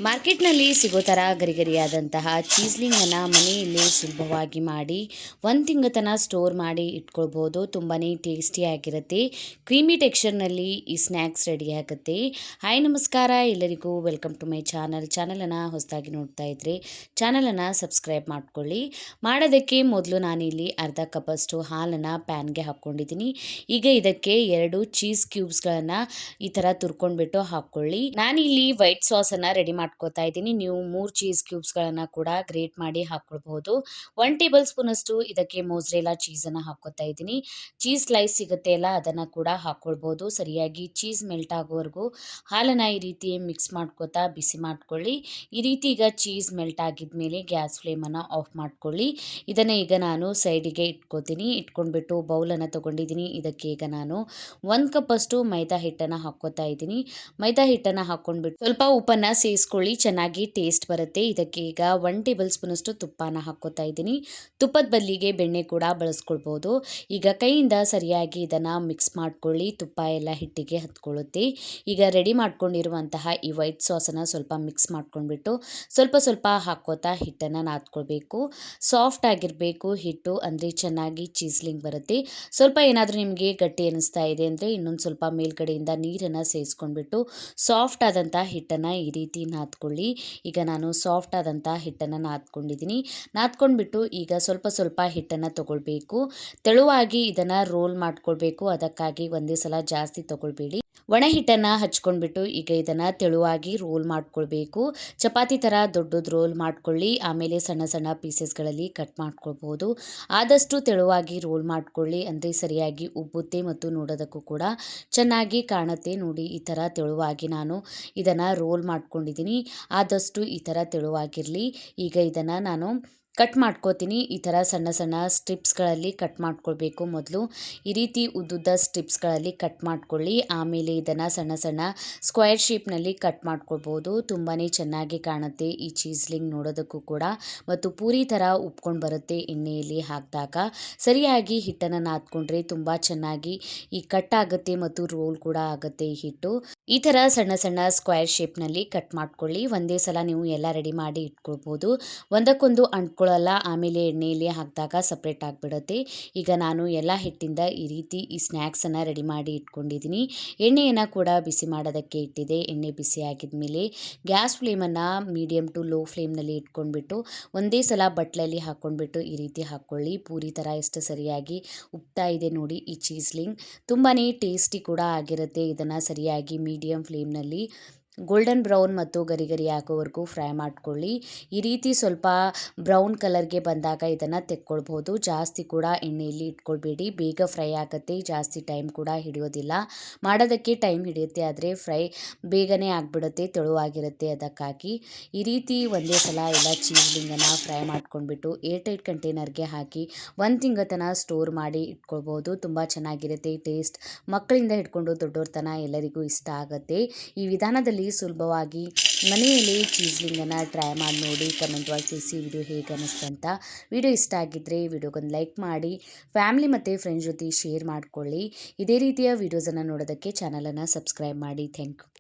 ಮಾರ್ಕೆಟ್ನಲ್ಲಿ ಸಿಗೋ ಥರ ಗರಿಗರಿಯಾದಂತಹ ಚೀಸ್ಲಿಂಗನ್ನು ಮನೆಯಲ್ಲಿ ಸುಲಭವಾಗಿ ಮಾಡಿ 1 ತಿಂಗಳ ತನಕ ಸ್ಟೋರ್ ಮಾಡಿ ಇಟ್ಕೊಳ್ಬೋದು. ತುಂಬಾ ಟೇಸ್ಟಿಯಾಗಿರುತ್ತೆ. ಕ್ರೀಮಿ ಟೆಕ್ಸ್ಚರ್ನಲ್ಲಿ ಈ ಸ್ನ್ಯಾಕ್ಸ್ ರೆಡಿ ಆಗುತ್ತೆ. ಹಾಯ್ ನಮಸ್ಕಾರ ಎಲ್ಲರಿಗೂ, ವೆಲ್ಕಮ್ ಟು ಮೈ ಚಾನಲನ್ನು ಹೊಸದಾಗಿ ನೋಡ್ತಾ ಇದ್ದರೆ ಚಾನಲನ್ನು ಸಬ್ಸ್ಕ್ರೈಬ್ ಮಾಡ್ಕೊಳ್ಳಿ. ಮಾಡೋದಕ್ಕೆ ಮೊದಲು ನಾನಿಲ್ಲಿ ಅರ್ಧ ಕಪ್ಪಷ್ಟು ಹಾಲನ್ನು ಪ್ಯಾನ್ಗೆ ಹಾಕ್ಕೊಂಡಿದ್ದೀನಿ. ಈಗ ಇದಕ್ಕೆ 2 ಚೀಸ್ ಕ್ಯೂಬ್ಸ್ಗಳನ್ನು ಈ ಥರ ತುರ್ಕೊಂಡ್ಬಿಟ್ಟು ಹಾಕ್ಕೊಳ್ಳಿ. ನಾನಿಲ್ಲಿ ವೈಟ್ ಸಾಸನ್ನು ರೆಡಿ ಮಾಡ್ಕೋತಾ ಇದ್ದೀನಿ. ನೀವು 3 ಚೀಸ್ ಕ್ಯೂಬ್ಸ್ಗಳನ್ನು ಕೂಡ ಗ್ರೇಟ್ ಮಾಡಿ ಹಾಕ್ಕೊಳ್ಬಹುದು. 1 ಟೇಬಲ್ ಸ್ಪೂನ್ ಅಷ್ಟು ಇದಕ್ಕೆ ಮೊಜರೆಲ್ಲಾ ಚೀಸನ್ನು ಹಾಕ್ಕೋತಾ ಇದ್ದೀನಿ. ಚೀಸ್ ಸ್ಲೈಸ್ ಸಿಗುತ್ತೆ ಅಲ್ಲ, ಅದನ್ನು ಕೂಡ ಹಾಕ್ಕೊಳ್ಬಹುದು. ಸರಿಯಾಗಿ ಚೀಸ್ ಮೆಲ್ಟ್ ಆಗೋವರೆಗೂ ಹಾಲನ್ನು ಈ ರೀತಿ ಮಿಕ್ಸ್ ಮಾಡ್ಕೋತಾ ಬಿಸಿ ಮಾಡ್ಕೊಳ್ಳಿ. ಈ ರೀತಿ ಈಗ ಚೀಸ್ ಮೆಲ್ಟ್ ಆಗಿದ್ಮೇಲೆ ಗ್ಯಾಸ್ ಫ್ಲೇಮನ್ನು ಆಫ್ ಮಾಡ್ಕೊಳ್ಳಿ. ಇದನ್ನು ಈಗ ನಾನು ಸೈಡಿಗೆ ಇಟ್ಕೊಂಡ್ಬಿಟ್ಟು ಬೌಲನ್ನು ತೊಗೊಂಡಿದ್ದೀನಿ. ಇದಕ್ಕೆ ಈಗ ನಾನು 1 ಕಪ್ ಅಷ್ಟು ಮೈದಾ ಹಿಟ್ಟನ್ನು ಹಾಕ್ಕೋತಾ ಇದ್ದೀನಿ. ಮೈದಾ ಹಿಟ್ಟನ್ನು ಹಾಕ್ಕೊಂಡ್ಬಿಟ್ಟು ಸ್ವಲ್ಪ ಉಪ್ಪನ್ನು ಸೇರಿಸ್ಕೊಳ್ಳಿ, ಚೆನ್ನಾಗಿ ಟೇಸ್ಟ್ ಬರುತ್ತೆ. ಇದಕ್ಕೆ ಈಗ 1 ಟೇಬಲ್ ಸ್ಪೂನ್ ಅಷ್ಟು ತುಪ್ಪನ ಹಾಕ್ಕೋತಾ ಇದ್ದೀನಿ. ತುಪ್ಪದ ಬದಲಿಗೆ ಬೆಣ್ಣೆ ಕೂಡ ಬಳಸ್ಕೊಳ್ಬೋದು. ಈಗ ಕೈಯಿಂದ ಸರಿಯಾಗಿ ಇದನ್ನು ಮಿಕ್ಸ್ ಮಾಡ್ಕೊಳ್ಳಿ. ತುಪ್ಪ ಎಲ್ಲ ಹಿಟ್ಟಿಗೆ ಹತ್ಕೊಳ್ಳುತ್ತೆ. ಈಗ ರೆಡಿ ಮಾಡ್ಕೊಂಡಿರುವಂತಹ ಈ ವೈಟ್ ಸಾಸನ್ನು ಸ್ವಲ್ಪ ಮಿಕ್ಸ್ ಮಾಡ್ಕೊಂಡ್ಬಿಟ್ಟು ಸ್ವಲ್ಪ ಹಾಕ್ಕೋತಾ ಹಿಟ್ಟನ್ನು ನಾದ್ಕೊಳ್ಬೇಕು. ಸಾಫ್ಟ್ ಆಗಿರಬೇಕು ಹಿಟ್ಟು, ಅಂದರೆ ಚೆನ್ನಾಗಿ ಚೀಸ್ಲಿಂಗ್ ಬರುತ್ತೆ. ಸ್ವಲ್ಪ ಏನಾದರೂ ನಿಮಗೆ ಗಟ್ಟಿ ಅನ್ನಿಸ್ತಾ ಇದೆ ಅಂದರೆ ಇನ್ನೊಂದು ಸ್ವಲ್ಪ ಮೇಲ್ಗಡೆಯಿಂದ ನೀರನ್ನು ಸೇರಿಸ್ಕೊಂಡ್ಬಿಟ್ಟು ಸಾಫ್ಟ್ ಆದಂಥ ಹಿಟ್ಟನ್ನು ಈ ರೀತಿ ನಾದ್ಕೊಳ್ಳಿ. ಈಗ ನಾನು ಸಾಫ್ಟ್ ಆದಂಥ ಹಿಟ್ಟನ್ನು ನಾದ್ಕೊಂಡ್ಬಿಟ್ಟು ಈಗ ಸ್ವಲ್ಪ ಹಿಟ್ಟನ್ನು ತಗೊಳ್ಬೇಕು. ತೆಳುವಾಗಿ ಇದನ್ನು ರೋಲ್ ಮಾಡ್ಕೊಳ್ಬೇಕು. ಅದಕ್ಕಾಗಿ ಒಂದೇ ಸಲ ಜಾಸ್ತಿ ತಗೊಳ್ಬೇಡಿ. ಒಣ ಹಿಟ್ಟನ್ನು ಹಚ್ಕೊಂಡ್ಬಿಟ್ಟು ಈಗ ಇದನ್ನು ತೆಳುವಾಗಿ ರೋಲ್ ಮಾಡ್ಕೊಳ್ಬೇಕು. ಚಪಾತಿ ಥರ ದೊಡ್ಡದು ರೋಲ್ ಮಾಡ್ಕೊಳ್ಳಿ. ಆಮೇಲೆ ಸಣ್ಣ ಪೀಸಸ್ಗಳಲ್ಲಿ ಕಟ್ ಮಾಡ್ಕೊಳ್ಬೋದು. ಆದಷ್ಟು ತೆಳುವಾಗಿ ರೋಲ್ ಮಾಡ್ಕೊಳ್ಳಿ, ಅಂದರೆ ಸರಿಯಾಗಿ ಉಬ್ಬುತ್ತೆ ಮತ್ತು ನೋಡೋದಕ್ಕೂ ಕೂಡ ಚೆನ್ನಾಗಿ ಕಾಣುತ್ತೆ. ನೋಡಿ, ಈ ಥರ ತೆಳುವಾಗಿ ನಾನು ಇದನ್ನು ರೋಲ್ ಮಾಡ್ಕೊಂಡಿದ್ದೀನಿ. ಆದಷ್ಟು ಈ ಥರ ತೆಳುವಾಗಿರಲಿ. ಈಗ ಇದನ್ನು ನಾನು ಕಟ್ ಮಾಡ್ಕೋತೀನಿ. ಈ ಥರ ಸಣ್ಣ ಸ್ಟ್ರಿಪ್ಸ್ಗಳಲ್ಲಿ ಕಟ್ ಮಾಡ್ಕೊಳ್ಬೇಕು. ಮೊದಲು ಈ ರೀತಿ ಉದ್ದುದ್ದ ಸ್ಟ್ರಿಪ್ಸ್ಗಳಲ್ಲಿ ಕಟ್ ಮಾಡ್ಕೊಳ್ಳಿ. ಆಮೇಲೆ ಇದನ್ನು ಸಣ್ಣ ಸ್ಕ್ವೇರ್ ಶೇಪ್ನಲ್ಲಿ ಕಟ್ ಮಾಡ್ಕೊಳ್ಬೋದು. ತುಂಬಾ ಚೆನ್ನಾಗಿ ಕಾಣುತ್ತೆ ಈ ಚೀಸ್ಲಿಂಗ್ ನೋಡೋದಕ್ಕೂ ಕೂಡ, ಮತ್ತು ಪೂರಿ ಥರ ಉಪ್ಕೊಂಡು ಬರುತ್ತೆ ಎಣ್ಣೆಯಲ್ಲಿ ಹಾಕಿದಾಗ. ಸರಿಯಾಗಿ ಹಿಟ್ಟನ್ನು ನಾದ್ಕೊಂಡ್ರೆ ತುಂಬ ಚೆನ್ನಾಗಿ ಈ ಕಟ್ ಆಗುತ್ತೆ ಮತ್ತು ರೋಲ್ ಕೂಡ ಆಗುತ್ತೆ ಈ ಹಿಟ್ಟು. ಈ ಥರ ಸಣ್ಣ ಸ್ಕ್ವೇರ್ ಶೇಪ್ನಲ್ಲಿ ಕಟ್ ಮಾಡ್ಕೊಳ್ಳಿ. ಒಂದೇ ಸಲ ನೀವು ಎಲ್ಲ ರೆಡಿ ಮಾಡಿ ಇಟ್ಕೊಳ್ಬೋದು. ಒಂದಕ್ಕೊಂದು ಅಂಟ್ಕೊಳ್ಳಲ್ಲ, ಆಮೇಲೆ ಎಣ್ಣೆಯಲ್ಲಿ ಹಾಕಿದಾಗ ಸಪ್ರೇಟ್ ಆಗಿಬಿಡುತ್ತೆ. ಈಗ ನಾನು ಎಲ್ಲ ಹಿಟ್ಟಿಂದ ಈ ರೀತಿ ಈ ಸ್ನ್ಯಾಕ್ಸನ್ನು ರೆಡಿ ಮಾಡಿ ಇಟ್ಕೊಂಡಿದ್ದೀನಿ. ಎಣ್ಣೆಯನ್ನು ಕೂಡ ಬಿಸಿ ಮಾಡೋದಕ್ಕೆ ಇಟ್ಟಿದೆ. ಎಣ್ಣೆ ಬಿಸಿ ಆಗಿದ್ಮೇಲೆ ಗ್ಯಾಸ್ ಫ್ಲೇಮನ್ನು ಮೀಡಿಯಮ್ ಟು ಲೋ ಫ್ಲೇಮ್ನಲ್ಲಿ ಇಟ್ಕೊಂಡ್ಬಿಟ್ಟು ಒಂದೇ ಸಲ ಬಟ್ಲಲ್ಲಿ ಹಾಕ್ಕೊಂಡ್ಬಿಟ್ಟು ಈ ರೀತಿ ಹಾಕ್ಕೊಳ್ಳಿ. ಪೂರಿ ಥರ ಎಷ್ಟು ಸರಿಯಾಗಿ ಉಬ್ತಾ ಇದೆ ನೋಡಿ ಈ ಚೀಸ್ಲಿಂಗ್. ತುಂಬಾ ಟೇಸ್ಟಿ ಕೂಡ ಆಗಿರುತ್ತೆ. ಇದನ್ನು ಸರಿಯಾಗಿ ಮೀಡಿಯಮ್ ಫ್ಲೇಮ್ನಲ್ಲಿ ಗೋಲ್ಡನ್ ಬ್ರೌನ್ ಮತ್ತು ಗರಿ ಆಗೋವರೆಗೂ ಫ್ರೈ ಮಾಡ್ಕೊಳ್ಳಿ. ಈ ರೀತಿ ಸ್ವಲ್ಪ ಬ್ರೌನ್ ಕಲರ್ಗೆ ಬಂದಾಗ ಇದನ್ನು ತೆಕ್ಕೊಳ್ಬೋದು. ಜಾಸ್ತಿ ಕೂಡ ಎಣ್ಣೆಯಲ್ಲಿ ಇಟ್ಕೊಳ್ಬೇಡಿ, ಬೇಗ ಫ್ರೈ ಆಗುತ್ತೆ. ಜಾಸ್ತಿ ಟೈಮ್ ಕೂಡ ಹಿಡಿಯೋದಿಲ್ಲ. ಮಾಡೋದಕ್ಕೆ ಟೈಮ್ ಹಿಡಿಯುತ್ತೆ, ಆದರೆ ಫ್ರೈ ಬೇಗನೆ ಆಗಿಬಿಡುತ್ತೆ, ತೆಳುವಾಗಿರುತ್ತೆ. ಅದಕ್ಕಾಗಿ ಈ ರೀತಿ ಒಂದೇ ಸಲ ಎಲ್ಲ ಚೀಸ್ಲಿಂಗನ್ನು ಫ್ರೈ ಮಾಡ್ಕೊಂಡ್ಬಿಟ್ಟು ಏರ್ಟೈಟ್ ಕಂಟೈನರ್ಗೆ ಹಾಕಿ 1 ತಿಂಗಳ ತನಕ ಸ್ಟೋರ್ ಮಾಡಿ ಇಟ್ಕೊಳ್ಬೋದು. ತುಂಬ ಚೆನ್ನಾಗಿರುತ್ತೆ ಟೇಸ್ಟ್. ಮಕ್ಕಳಿಂದ ಹಿಡ್ಕೊಂಡು ದೊಡ್ಡವ್ರ ತನಕ ಎಲ್ಲರಿಗೂ ಇಷ್ಟ ಆಗುತ್ತೆ. ಈ ವಿಧಾನದಲ್ಲಿ ಸುಲಭವಾಗಿ ಮನೆಯಲ್ಲಿ ಚೀಸ್ಲಿಂಗನ್ನು ಟ್ರೈ ಮಾಡಿ ನೋಡಿ. ಕಮೆಂಟ್ ಬಾಕ್ಸ್ ತಿಳಿಸಿ ವಿಡಿಯೋ ಹೇಗೆ ಅನ್ನಿಸ್ತಂತ. ವಿಡಿಯೋ ಇಷ್ಟ ಆಗಿದ್ದರೆ ವಿಡಿಯೋಗೊಂದು ಲೈಕ್ ಮಾಡಿ, ಫ್ಯಾಮಿಲಿ ಮತ್ತು ಫ್ರೆಂಡ್ಸ್ ಜೊತೆ ಶೇರ್ ಮಾಡ್ಕೊಳ್ಳಿ. ಇದೇ ರೀತಿಯ ವಿಡಿಯೋಸನ್ನು ನೋಡೋದಕ್ಕೆ ಚಾನಲನ್ನು ಸಬ್ಸ್ಕ್ರೈಬ್ ಮಾಡಿ. Thank you.